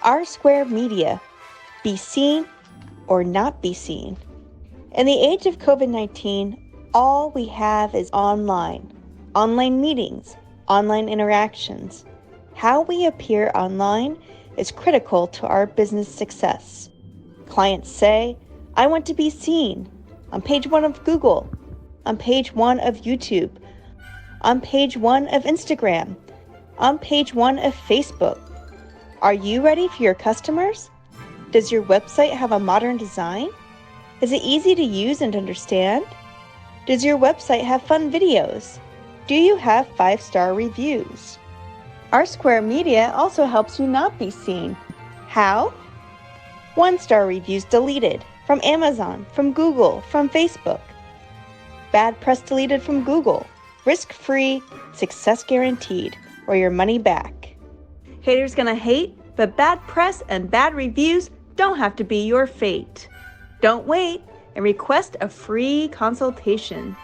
rsquare media, be seen or not be seen. In the age of COVID-19, all we have is online meetings, online interactions. How we appear online is critical to our business success. Clients say, I want to be seen on page 1 of Google, on page 1 of YouTube, on page 1 of Instagram, on page 1 of Facebook. Are you ready for your customers? Does your website have a modern design? Is it easy to use and understand? Does your website have fun videos? Do you have 5-star reviews? rsquare media also helps you not be seen. How? 1-star reviews deleted from Amazon, from Google, from Facebook. Bad press deleted from Google. Risk-free, success guaranteed, or your money back. Haters gonna hate, but bad press and bad reviews don't have to be your fate. Don't wait and request a free consultation.